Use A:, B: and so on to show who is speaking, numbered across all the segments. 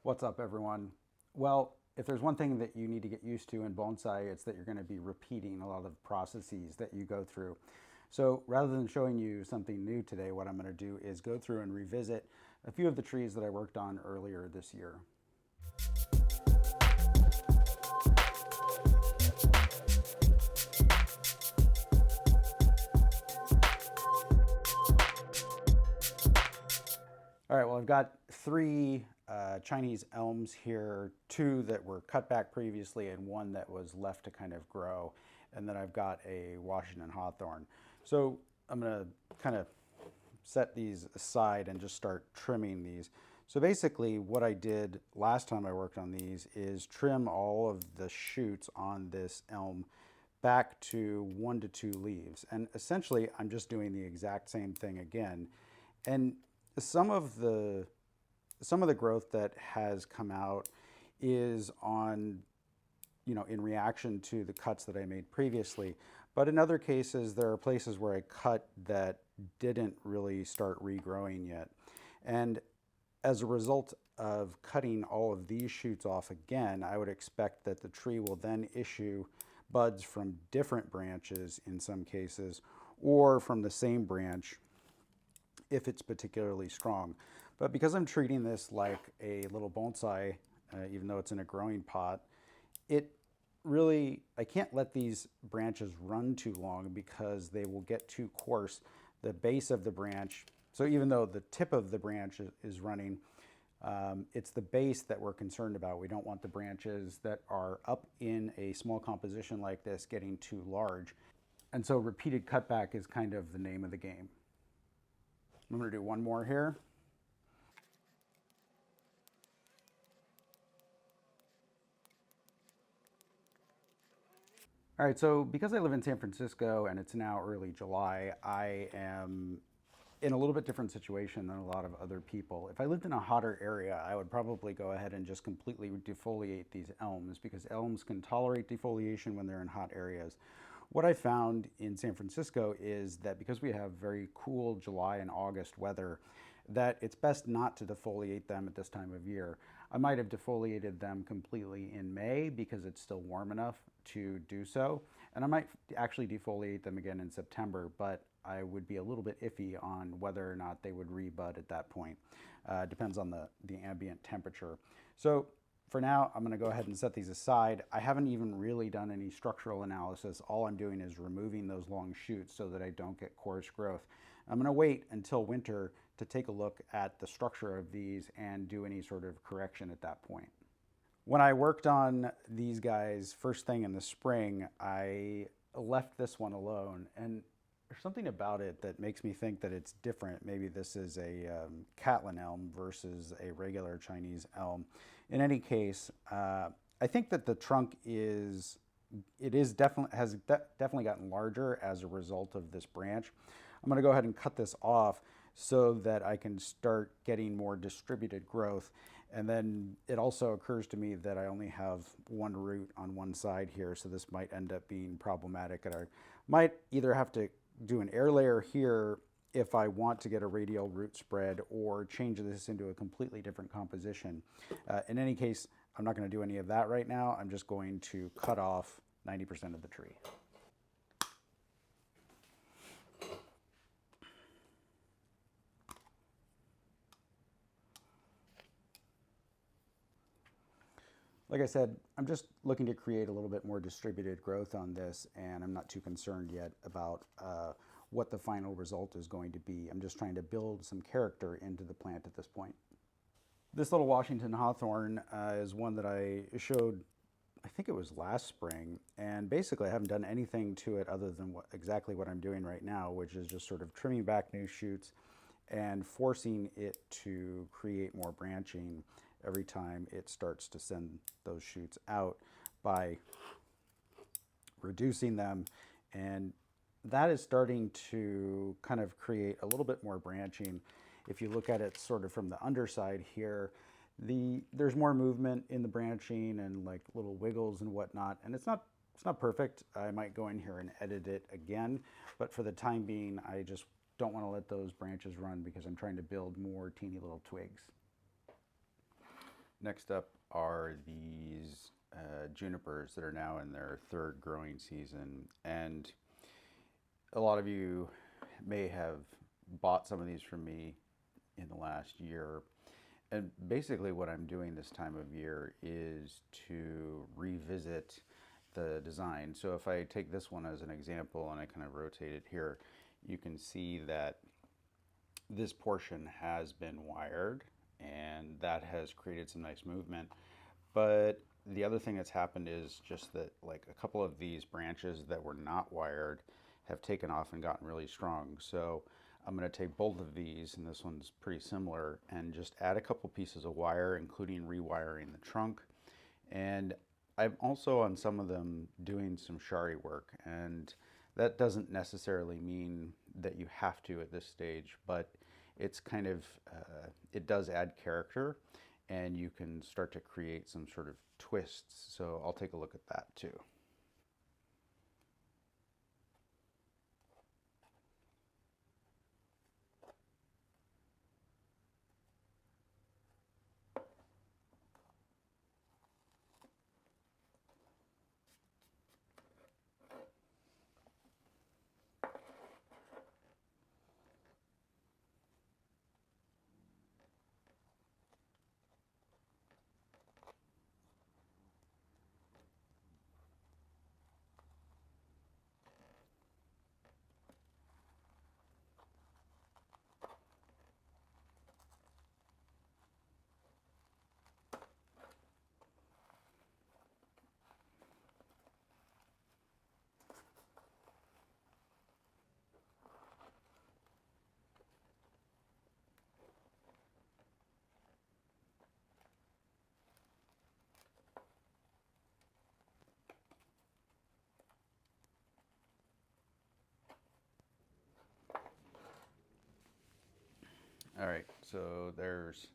A: What's up, everyone? Well, if there's one thing that you need to get used to in bonsai, it's that you're going to be repeating a lot of processes that you go through. So rather than showing you something new today, what I'm going to do is go through and revisit a few of the trees that I worked on earlier this year. All right, well, I've got three Chinese elms here, two that were cut back previously and one that was left to kind of grow. And then I've got a Washington Hawthorne. So I'm going to kind of set these aside and just start trimming these. So basically what I did last time I worked on these is trim all of the shoots on this elm back to 1 to 2 leaves. And essentially I'm just doing the exact same thing again. And some of the growth that has come out is on, in reaction to the cuts that I made previously. But in other cases, there are places where I cut that didn't really start regrowing yet. And as a result of cutting all of these shoots off again, I would expect that the tree will then issue buds from different branches in some cases, or from the same branch if it's particularly strong. But because I'm treating this like a little bonsai, even though it's in a growing pot, I can't let these branches run too long because they will get too coarse. The base of the branch, so even though the tip of the branch is running, it's the base that we're concerned about. We don't want the branches that are up in a small composition like this getting too large. And so repeated cutback is kind of the name of the game. I'm going to do one more here. All right, so because I live in San Francisco and it's now early July, I am in a little bit different situation than a lot of other people. If I lived in a hotter area, I would probably go ahead and just completely defoliate these elms because elms can tolerate defoliation when they're in hot areas. What I found in San Francisco is that because we have very cool July and August weather, that it's best not to defoliate them at this time of year. I might have defoliated them completely in May because it's still warm enough to do so. And I might actually defoliate them again in September, but I would be a little bit iffy on whether or not they would rebud at that point. Depends on the ambient temperature. So for now, I'm going to go ahead and set these aside. I haven't even really done any structural analysis. All I'm doing is removing those long shoots so that I don't get coarse growth. I'm going to wait until winter to take a look at the structure of these and do any sort of correction at that point. When I worked on these guys first thing in the spring, I left this one alone, and there's something about it that makes me think that it's different. Maybe this is a Catlin elm versus a regular Chinese elm. In any case, I think that the trunk has definitely gotten larger as a result of this branch. I'm going to go ahead and cut this off so that I can start getting more distributed growth. And then it also occurs to me that I only have one root on one side here, so this might end up being problematic. And I might either have to do an air layer here if I want to get a radial root spread, or change this into a completely different composition. In any case, I'm not going to do any of that right now. I'm just going to cut off 90% of the tree. Like I said, I'm just looking to create a little bit more distributed growth on this, and I'm not too concerned yet about what the final result is going to be. I'm just trying to build some character into the plant at this point. This little Washington Hawthorne is one that I showed, I think it was last spring, and basically I haven't done anything to it other than exactly what I'm doing right now, which is just sort of trimming back new shoots and forcing it to create more branching every time it starts to send those shoots out by reducing them. And that is starting to kind of create a little bit more branching. If you look at it sort of from the underside here, there's more movement in the branching and like little wiggles and whatnot. And it's not perfect. I might go in here and edit it again, but for the time being, I just don't want to let those branches run because I'm trying to build more teeny little twigs. Next up are these junipers that are now in their third growing season. And a lot of you may have bought some of these from me in the last year. And basically what I'm doing this time of year is to revisit the design. So if I take this one as an example and I kind of rotate it here, you can see that this portion has been wired and that has created some nice movement. But the other thing that's happened is just that like a couple of these branches that were not wired have taken off and gotten really strong. So I'm going to take both of these, and this one's pretty similar, and just add a couple pieces of wire, including rewiring the trunk. And I'm also on some of them doing some shari work, and that doesn't necessarily mean that you have to at this stage, but it's kind of, it does add character, and you can start to create some sort of twists. So I'll take a look at that too. All right, so there's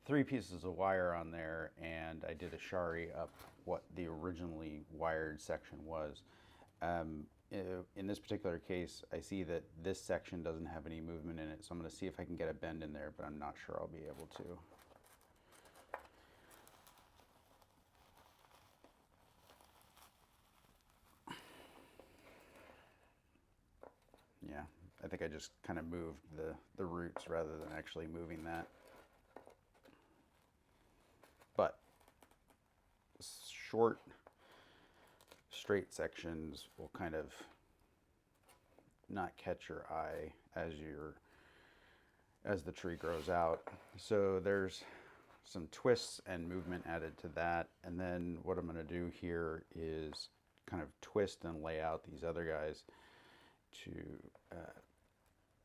A: 3 pieces of wire on there, and I did a shari up what the originally wired section was. In this particular case, I see that this section doesn't have any movement in it, so I'm going to see if I can get a bend in there, but I'm not sure I'll be able to. Yeah, I think I just kind of moved the roots rather than actually moving that. But short, straight sections will kind of not catch your eye as the tree grows out. So there's some twists and movement added to that. And then what I'm going to do here is kind of twist and lay out these other guys to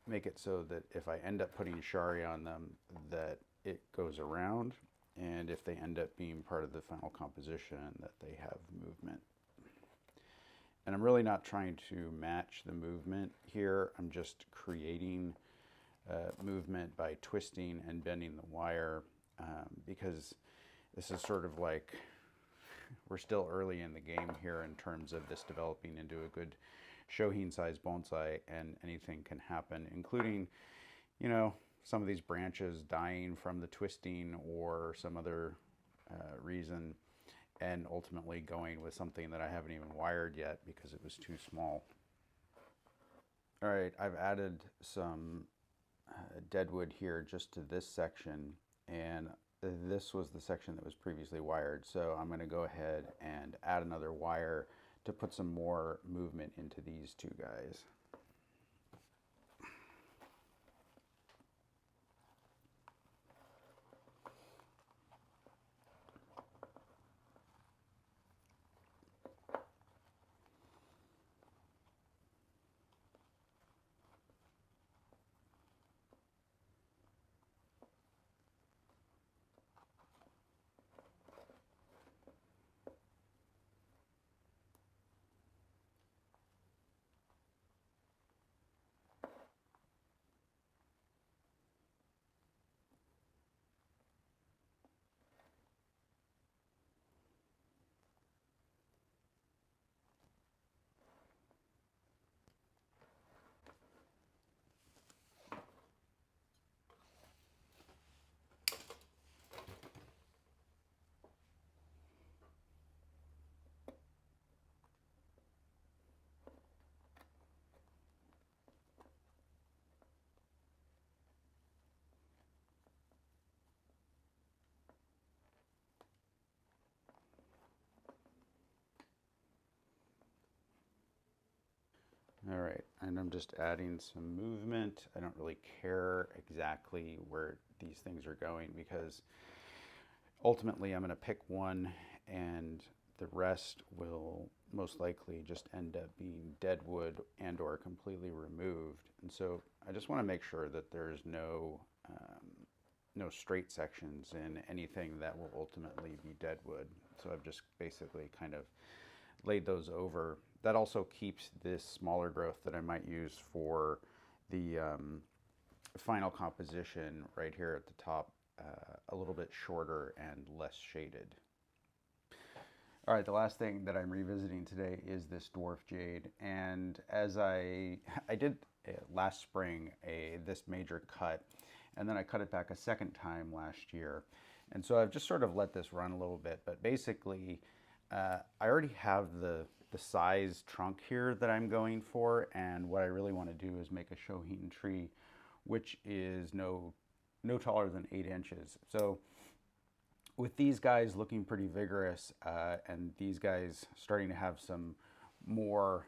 A: make it so that if I end up putting shari on them, that it goes around, and if they end up being part of the final composition, that they have movement. And I'm really not trying to match the movement here. I'm just creating movement by twisting and bending the wire, because this is sort of like, we're still early in the game here in terms of this developing into a good Shohin size bonsai, and anything can happen, including, you know, some of these branches dying from the twisting or some other reason, and ultimately going with something that I haven't even wired yet because it was too small. All right, I've added some deadwood here just to this section, and this was the section that was previously wired. So I'm going to go ahead and add another wire to put some more movement into these 2 guys. And I'm just adding some movement. I don't really care exactly where these things are going because ultimately I'm going to pick one and the rest will most likely just end up being deadwood and or completely removed. And so I just want to make sure that there's no straight sections in anything that will ultimately be deadwood. So I've just basically kind of laid those over. That also keeps this smaller growth that I might use for the final composition right here at the top a little bit shorter and less shaded. All right, the last thing that I'm revisiting today is this Dwarf Jade. And as I did last spring this major cut, and then I cut it back a second time last year. And so I've just sort of let this run a little bit, but basically I already have the size trunk here that I'm going for, and what I really want to do is make a Shohin tree, which is no taller than 8 inches. So with these guys looking pretty vigorous and these guys starting to have some more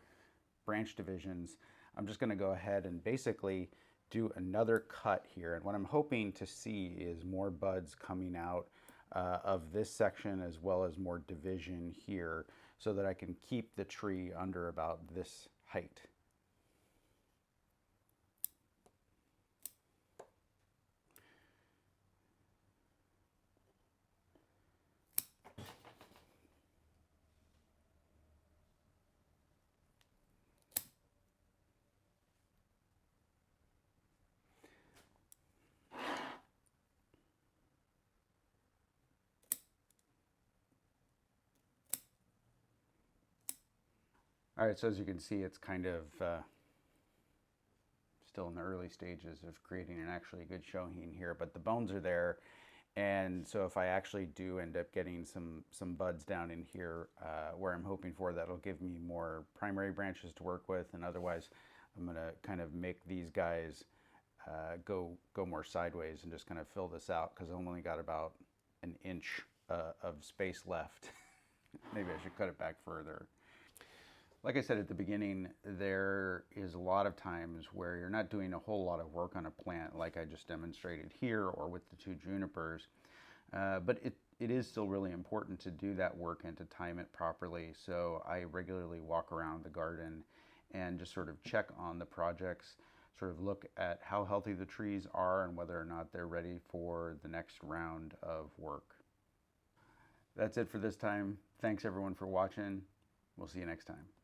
A: branch divisions, I'm just going to go ahead and basically do another cut here. And what I'm hoping to see is more buds coming out of this section as well as more division here so that I can keep the tree under about this height. All right, so as you can see, it's kind of still in the early stages of creating an actually good Shohin here, but the bones are there. And so if I actually do end up getting some buds down in here where I'm hoping for, that'll give me more primary branches to work with. And otherwise, I'm going to kind of make these guys go more sideways and just kind of fill this out because I've only got about an inch of space left. Maybe I should cut it back further. Like I said at the beginning, there is a lot of times where you're not doing a whole lot of work on a plant like I just demonstrated here or with the 2 junipers, but it is still really important to do that work and to time it properly. So I regularly walk around the garden and just sort of check on the projects, sort of look at how healthy the trees are and whether or not they're ready for the next round of work. That's it for this time. Thanks everyone for watching. We'll see you next time.